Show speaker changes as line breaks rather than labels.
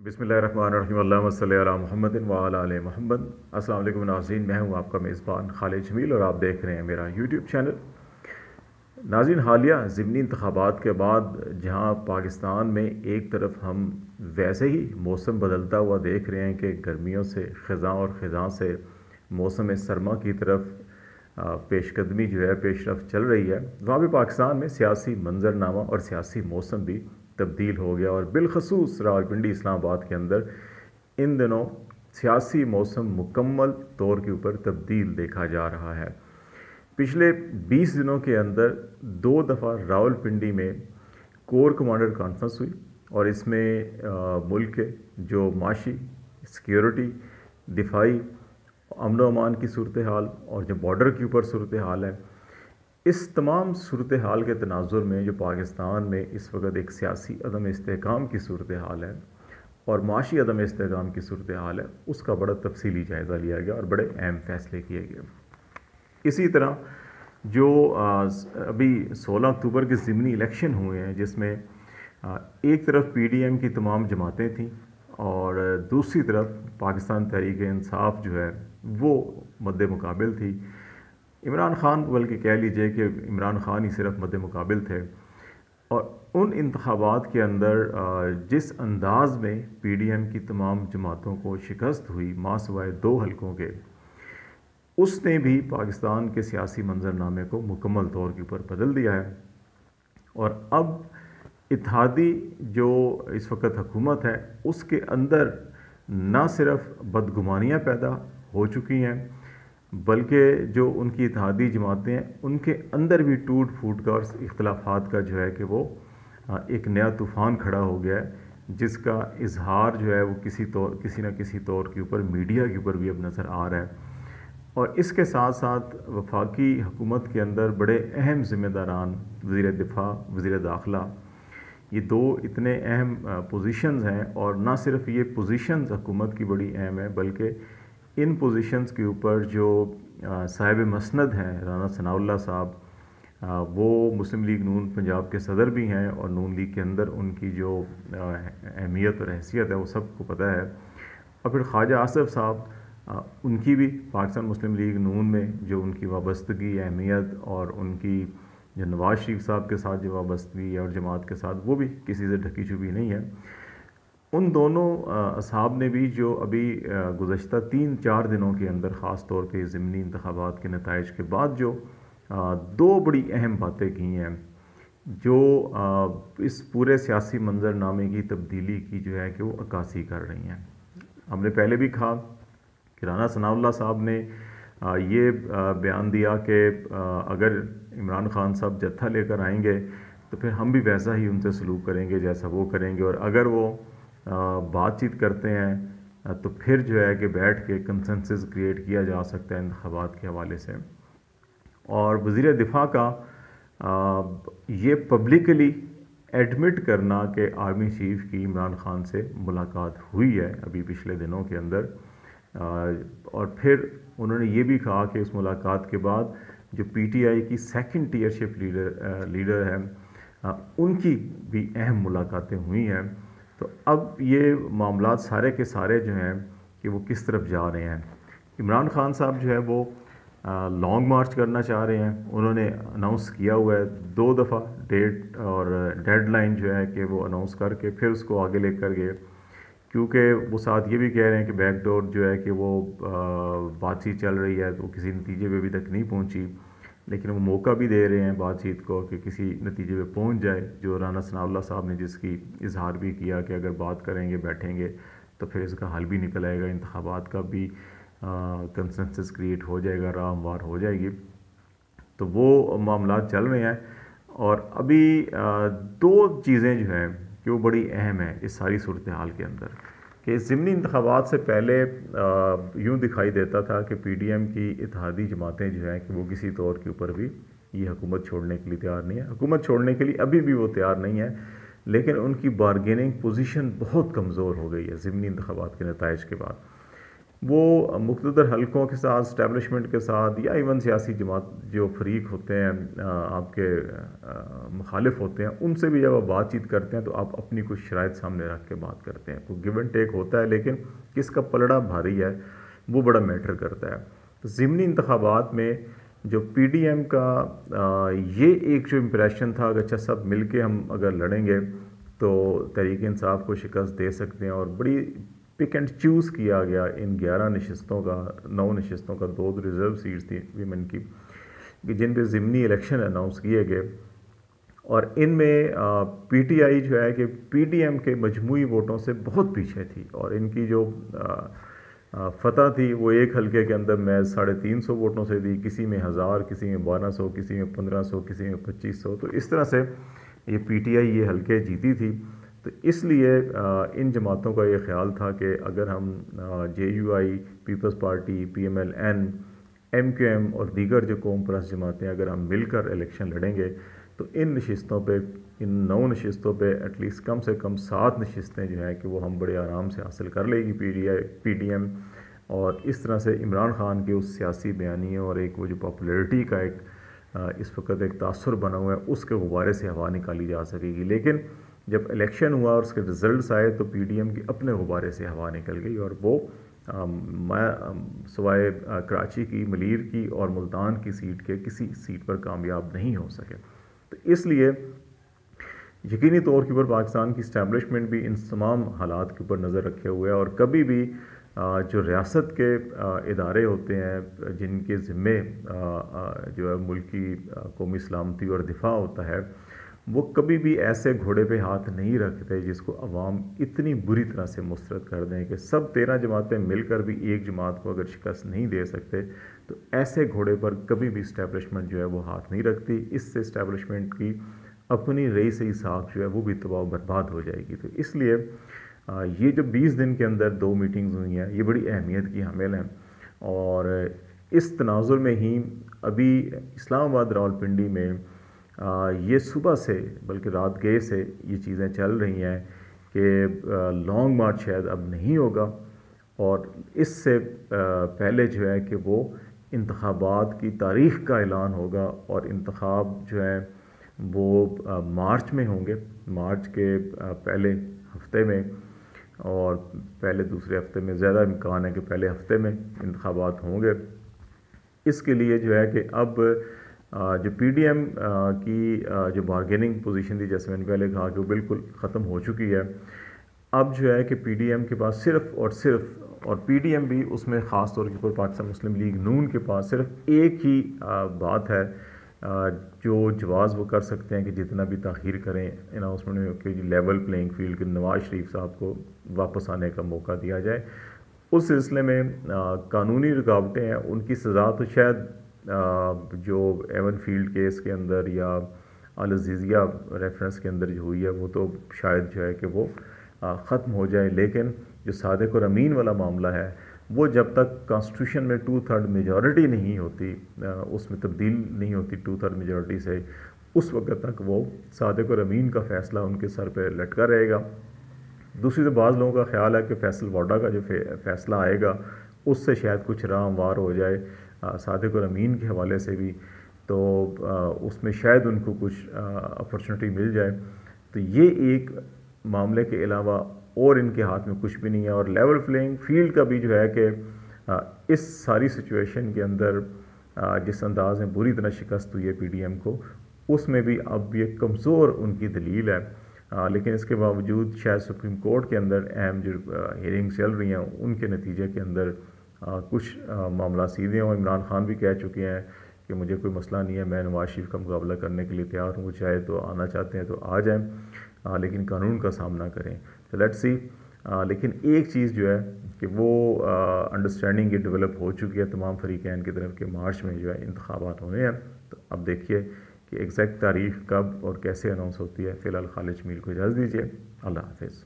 बिस्मिल्लाहिर्रहमानिर्रहीम अल्लाहुम्मा सल्लि अला मुहम्मदिन व अला आले मुहम्मद। अस्सलाम वालेकुम नाज़रीन, मैं हूं आपका मेज़बान खालिद जमील और आप देख रहे हैं मेरा यूट्यूब चैनल। नाज़रीन, हालिया ज़िमनी इंतखाबात के बाद जहां पाकिस्तान में एक तरफ हम वैसे ही मौसम बदलता हुआ देख रहे हैं कि गर्मियों से ख़ज़ां और ख़ज़ां से मौसम सरमा की तरफ पेशकदमी जो है पेशरफ चल रही है, वहाँ भी पाकिस्तान में सियासी मंजरनामा और सियासी मौसम भी तब्दील हो गया। और बिलखसूस रावलपिंडी इस्लामाबाद के अंदर इन दिनों सियासी मौसम मुकम्मल तौर के ऊपर तब्दील देखा जा रहा है। पिछले 20 दिनों के अंदर 2 दफ़ा रावलपिंडी में कोर कमांडर कॉन्फ्रेंस हुई और इसमें मुल्क के जो माशी, सिक्योरिटी, दिफाई, अमन व अमान की सूरत हाल और जो बॉर्डर के ऊपर सूरत हाल है, इस तमाम सूरत हाल के तनाजुर में जो पाकिस्तान में इस वक्त एक सियासी अदम इस्तेहकाम की सूरत हाल है और माशी अदम इस्तेहकाम की सूरत हाल है, उसका बड़ा तफसीली जायज़ा लिया गया और बड़े अहम फैसले किए गए। इसी तरह जो अभी 16 अक्टूबर के ज़िमनी इलेक्शन हुए हैं, जिसमें एक तरफ PDM की तमाम जमातें थीं और दूसरी तरफ पाकिस्तान तहरीक इंसाफ जो है वो मद्दे मुकाबिल थी। इमरान खान, बल्कि कह लीजिए कि इमरान खान ही सिर्फ मद्दे मुकाबिल थे। और उन इंतखाबात के अंदर जिस अंदाज में PDM की तमाम जमातों को शिकस्त हुई मां सिवाय 2 हलकों के, उसने भी पाकिस्तान के सियासी मंजरनामे को मुकम्मल तौर के ऊपर बदल दिया है। और अब इत्तेहादी जो इस वक्त हुकूमत है, उसके अंदर न सिर्फ बदगुमानियाँ पैदा हो चुकी हैं, बल्कि जो उनकी इत्तेहादी जमातें हैं उनके अंदर भी टूट फूट का और इख्तलाफात का जो है कि वो एक नया तूफ़ान खड़ा हो गया है, जिसका इजहार जो है वो किसी न किसी तौर के ऊपर मीडिया के ऊपर भी अब नज़र आ रहा है। और इसके साथ साथ वफाकी हुकूमत के अंदर बड़े अहम ज़िम्मेदारान, वज़ीर दिफ़ा, वज़ीर दाखिला, ये 2 इतने अहम पोजीशंस हैं। और ना सिर्फ ये पोजीशंस हुकूमत की बड़ी अहम है, बल्कि इन पोजीशंस के ऊपर जो साहिब मसनद हैं राना सनाउल्लाह साहब, वो मुस्लिम लीग नून पंजाब के सदर भी हैं और नून लीग के अंदर उनकी जो अहमियत और हैसियत है वो सबको पता है। और फिर ख्वाजा आसिफ साहब, उनकी भी पाकिस्तान मुस्लिम लीग नून में जो उनकी वाबस्तगी, अहमियत और उनकी जो नवाज़ शरीफ साहब के साथ जो वाबस्तगी है और जमात के साथ, वो भी किसी से ढकी छुपी नहीं है। उन दोनों असहाब ने भी जो अभी गुज़श्ता 3-4 दिनों के अंदर ख़ास तौर पे ज़िमनी इंतखाबात के नताइज के बाद जो 2 बड़ी अहम बातें की हैं, जो इस पूरे सियासी मंजरनामे की तब्दीली की जो है कि वो अक्कासी कर रही हैं। हमने पहले भी कहा कि राना सनाउल्लाह साहब ने ये बयान दिया कि अगर इमरान खान साहब जत्था लेकर आएंगे तो फिर हम भी वैसा ही उनसे सलूक करेंगे जैसा वो करेंगे, और अगर वो बातचीत करते हैं तो फिर जो है कि बैठ के कंसेंसस क्रिएट किया जा सकता है इंतखाबात के हवाले से। और वज़ीर दिफ़ा का ये पब्लिकली एडमिट करना कि आर्मी चीफ़ की इमरान खान से मुलाकात हुई है अभी पिछले दिनों के अंदर, और फिर उन्होंने ये भी कहा कि उस मुलाकात के बाद जो PTI की सेकंड टीयरशिप लीडर है, उनकी भी अहम मुलाकातें हुई हैं। तो अब ये मामलात सारे के सारे जो हैं कि वो किस तरफ जा रहे हैं। इमरान खान साहब जो है वो लॉन्ग मार्च करना चाह रहे हैं। उन्होंने अनाउंस किया हुआ है 2 दफ़ा डेट और डेडलाइन जो है कि वो अनाउंस करके फिर उसको आगे लेकर गए, क्योंकि वो साथ ये भी कह रहे हैं कि बैकडोर जो है कि वो बातचीत चल रही है तो किसी नतीजे पे अभी तक नहीं पहुंची, लेकिन वो मौका भी दे रहे हैं बातचीत को कि किसी नतीजे पे पहुंच जाए। जो राना सनाउल्लाह साहब ने जिसकी इजहार भी किया कि अगर बात करेंगे, बैठेंगे तो फिर इसका हल भी निकल आएगा, इंतखाबात का भी कंसेंसस क्रिएट हो जाएगा, राह हमवार हो जाएगी। तो वो मामलात चल रहे हैं। और अभी 2 चीज़ें जो हैं कि वो बड़ी अहम है इस सारी सूरत हाल के अंदर, कि ज़िमनी इंतखाबात से पहले यूँ दिखाई देता था कि PDM की इत्तेहादी जमातें जो हैं कि वो किसी तौर के ऊपर भी ये हुकूमत छोड़ने के लिए तैयार नहीं है। हुकूमत छोड़ने के लिए अभी भी वो तैयार नहीं है, लेकिन उनकी बारगेनिंग पोजीशन बहुत कमज़ोर हो गई है ज़िमनी इंतखाबात के नताइज के बाद। وہ مقتدر حلقوں کے ساتھ، اسٹیبلشمنٹ کے ساتھ، یا ایون سیاسی جماعت جو فریق ہوتے ہیں آپ کے مخالف ہوتے ہیں، ان سے بھی جب آپ بات چیت کرتے ہیں تو آپ اپنی کچھ شرائط سامنے رکھ کے بات کرتے ہیں. تو گیو اینڈ ٹیک ہوتا ہے، لیکن کس کا پلڑا بھاری ہے وہ بڑا میٹر کرتا ہے. تو ضمنی انتخابات میں جو پی ڈی ایم کا یہ ایک جو امپریشن تھا کہ اچھا سب مل کے ہم اگر لڑیں گے تو تحریک انصاف کو شکست دے سکتے ہیں، اور بڑی پک اینڈ چوز کیا گیا ان 11 نشستوں کا، 9 نشستوں کا، 2 ریزرو سیٹس تھیں ویمن کی، کہ جن پہ ضمنی الیکشن اناؤنس کیے گئے. اور ان میں پی ٹی آئی جو ہے کہ پی ڈی ایم کے مجموعی ووٹوں سے بہت پیچھے تھی، اور ان کی جو فتح تھی وہ ایک حلقے کے اندر میں 350 ووٹوں سے دی، کسی میں 1000، کسی میں 1200، کسی میں 1500، کسی میں 2500. تو اس طرح سے یہ پی ٹی آئی یہ حلقے جیتی تھی. تو اس لیے ان جماعتوں کا یہ خیال تھا کہ اگر ہم J U I, Peoples Party, P M L N, M Q M اور دیگر جو قوم پرست جماعتیں اگر ہم مل کر الیکشن لڑیں گے تو ان نشستوں پہ، ان 9 نشستوں پہ ایٹ لیسٹ کم سے کم 7 نشستیں جو ہیں کہ وہ ہم بڑے آرام سے حاصل کر لے گی پی ڈی ایم. اور اس طرح سے عمران خان کے اس سیاسی بیانیوں اور ایک وہ جو پاپولیرٹی کا ایک اس وقت ایک تاثر بنا ہوا ہے، اس کے غبارے سے ہوا نکالی جا سکے گی. لیکن جب الیکشن ہوا اور اس کے رزلٹس آئے تو پی ڈی ایم کی اپنے غبارے سے ہوا نکل گئی، اور وہ سوائے کراچی کی، ملیر کی اور ملتان کی سیٹ کے کسی سیٹ پر کامیاب نہیں ہو سکے. تو اس لیے یقینی طور کے اوپر پاکستان کی اسٹیبلشمنٹ بھی ان تمام حالات کے اوپر نظر رکھے ہوئے ہے، اور کبھی بھی جو ریاست کے ادارے ہوتے ہیں جن کے ذمے جو ہے ملکی قومی سلامتی اور دفاع ہوتا ہے، وہ کبھی بھی ایسے گھوڑے پہ ہاتھ نہیں رکھتے جس کو عوام اتنی بری طرح سے مسترد کر دیں کہ سب 13 جماعتیں مل کر بھی ایک جماعت کو اگر شکست نہیں دے سکتے تو ایسے گھوڑے پر کبھی بھی اسٹیبلشمنٹ جو ہے وہ ہاتھ نہیں رکھتی. اس سے اسٹیبلشمنٹ کی اپنی رئیسی ساکھ جو ہے وہ بھی تباہ و برباد ہو جائے گی. تو اس لیے یہ جو 20 دن کے اندر 2 میٹنگز ہوئی ہیں یہ بڑی اہمیت کی حامل ہیں، اور اس تناظر میں ہی ابھی اسلام آباد راولپنڈی میں یہ صبح سے بلکہ رات گئے سے یہ چیزیں چل رہی ہیں کہ لانگ مارچ شاید اب نہیں ہوگا، اور اس سے پہلے جو ہے کہ وہ انتخابات کی تاریخ کا اعلان ہوگا، اور انتخاب جو ہے وہ مارچ میں ہوں گے، مارچ کے پہلے ہفتے میں، اور پہلے دوسرے ہفتے میں زیادہ امکان ہے کہ پہلے ہفتے میں انتخابات ہوں گے. اس کے لیے جو ہے کہ اب جو پی ڈی ایم کی جو بارگیننگ پوزیشن تھی، جیسے میں نے پہلے کہا کہ وہ بالکل ختم ہو چکی ہے. اب جو ہے کہ پی ڈی ایم کے پاس صرف اور صرف، اور پی ڈی ایم بھی اس میں خاص طور کے اوپر پاکستان مسلم لیگ نون کے پاس صرف ایک ہی بات ہے جو جواز وہ کر سکتے ہیں کہ جتنا بھی تاخیر کریں اناؤنسمنٹ میں کہ لیول پلینگ فیلڈ کے نواز شریف صاحب کو واپس آنے کا موقع دیا جائے. اس سلسلے میں قانونی رکاوٹیں ہیں، ان کی سزا تو شاید جو ایون فیلڈ کیس کے اندر یا العزیزیہ ریفرنس کے اندر جو ہوئی ہے وہ تو شاید جو ہے کہ وہ ختم ہو جائے، لیکن جو صادق اور امین والا معاملہ ہے وہ جب تک کانسٹیٹیوشن میں 2/3 میجورٹی نہیں ہوتی، اس میں تبدیل نہیں ہوتی 2/3 میجورٹی سے، اس وقت تک وہ صادق اور امین کا فیصلہ ان کے سر پہ لٹکا رہے گا. دوسری تو بعض لوگوں کا خیال ہے کہ فیصل واڈا کا جو فیصلہ آئے گا اس سے شاید کچھ راہ ہموار ہو جائے صادق اور امین کے حوالے سے بھی، تو اس میں شاید ان کو کچھ اپرچونٹی مل جائے. تو یہ ایک معاملے کے علاوہ اور ان کے ہاتھ میں کچھ بھی نہیں ہے. اور لیول پلینگ فیلڈ کا بھی جو ہے کہ اس ساری سچویشن کے اندر جس انداز میں بری طرح شکست ہوئی ہے پی ڈی ایم کو، اس میں بھی اب یہ کمزور ان کی دلیل ہے. لیکن اس کے باوجود شاید سپریم کورٹ کے اندر اہم جو ہیئرنگ چل رہی ہیں ان کے نتیجے کے اندر کچھ معاملات سیدھے ہوں. عمران خان بھی کہہ چکے ہیں کہ مجھے کوئی مسئلہ نہیں ہے، میں نواز شریف کا مقابلہ کرنے کے لیے تیار ہوں، چاہے تو آنا چاہتے ہیں تو آ جائیں، لیکن قانون کا سامنا کریں. تو لیٹس سی. لیکن ایک چیز جو ہے کہ وہ انڈرسٹینڈنگ یہ ڈیولپ ہو چکی ہے تمام فریقین کی طرف کہ مارچ میں جو ہے انتخابات ہونے ہیں. تو اب دیکھیے کہ ایگزیکٹ تاریخ کب اور کیسے اناؤنس ہوتی ہے. فی الحال خالد جمیل کو اجازت دیجیے. اللہ حافظ.